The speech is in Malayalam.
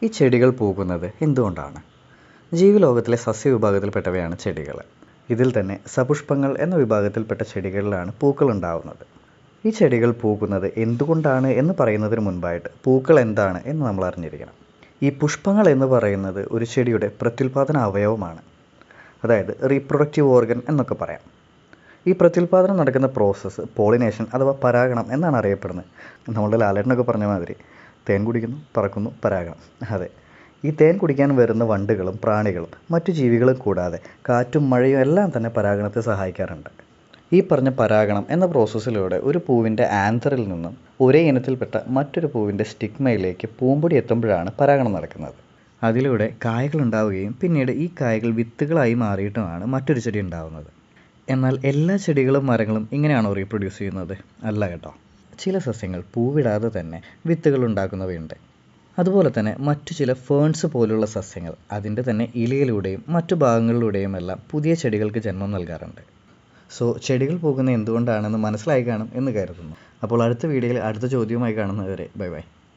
ഈ ചെടികൾ പൂക്കുന്നത് എന്തുകൊണ്ടാണ്? ജീവിലോകത്തിലെ സസ്യവിഭാഗത്തിൽപ്പെട്ടവയാണ് ചെടികൾ. ഇതിൽ തന്നെ സപുഷ്പങ്ങൾ എന്ന വിഭാഗത്തിൽപ്പെട്ട ചെടികളിലാണ് പൂക്കൾ ഉണ്ടാവുന്നത്. ഈ ചെടികൾ പൂക്കുന്നത് എന്തുകൊണ്ടാണ് എന്ന് പറയുന്നതിന് മുൻപായിട്ട് പൂക്കൾ എന്താണ് എന്ന് നമ്മൾ അറിഞ്ഞിരിക്കണം. ഈ പുഷ്പങ്ങൾ എന്ന് പറയുന്നത് ഒരു ചെടിയുടെ പ്രത്യുൽപാദന അവയവമാണ്. അതായത് റീപ്രൊഡക്റ്റീവ് ഓർഗൻ എന്നൊക്കെ പറയാം. ഈ പ്രത്യുൽപാദനം നടക്കുന്ന പ്രോസസ്സ് പോളിനേഷൻ അഥവാ പരാഗണം എന്നാണ് അറിയപ്പെടുന്നത്. നമ്മളുടെ ലാലേട്ടനൊക്കെ പറഞ്ഞ മാതിരി തേൻ കുടിക്കുന്നു, പറക്കുന്നു, പരാഗണം. അതെ, ഈ തേൻ കുടിക്കാൻ വരുന്ന വണ്ടുകളും പ്രാണികളും മറ്റു ജീവികളും കൂടാതെ കാറ്റും മഴയും എല്ലാം തന്നെ പരാഗണത്തെ സഹായിക്കാറുണ്ട്. ഈ പറഞ്ഞ പരാഗണം എന്ന പ്രോസസ്സിലൂടെ ഒരു പൂവിൻ്റെ ആന്തറിൽ നിന്നും ഒരേ ഇനത്തിൽപ്പെട്ട മറ്റൊരു പൂവിൻ്റെ സ്റ്റിഗ്മയിലേക്ക് പൂമ്പൊടി എത്തുമ്പോഴാണ് പരാഗണം നടക്കുന്നത്. അതിലൂടെ കായകൾ ഉണ്ടാവുകയും പിന്നീട് ഈ കായകൾ വിത്തുകളായി മാറിയിട്ടുമാണ് മറ്റൊരു ചെടി ഉണ്ടാവുന്നത്. എന്നാൽ എല്ലാ ചെടികളും മരങ്ങളും ഇങ്ങനെയാണോ റീപ്രൊഡ്യൂസ് ചെയ്യുന്നത്? അല്ല കേട്ടോ. ചില സസ്യങ്ങൾ പൂവിടാതെ തന്നെ വിത്തുകൾ ഉണ്ടാക്കുന്നവയുണ്ട്. അതുപോലെ തന്നെ മറ്റു ചില ഫേൺസ് പോലുള്ള സസ്യങ്ങൾ അതിൻ്റെ തന്നെ ഇലയിലൂടെയും മറ്റു ഭാഗങ്ങളിലൂടെയും എല്ലാം പുതിയ ചെടികൾക്ക് ജന്മം നൽകാറുണ്ട്. സോ ചെടികൾ പോകുന്നത് എന്തുകൊണ്ടാണെന്ന് മനസ്സിലായി കാണും എന്ന് കരുതുന്നു. അപ്പോൾ അടുത്ത വീഡിയോയിൽ അടുത്ത ചോദ്യവുമായി കാണുന്നവരെ ബൈ ബൈ.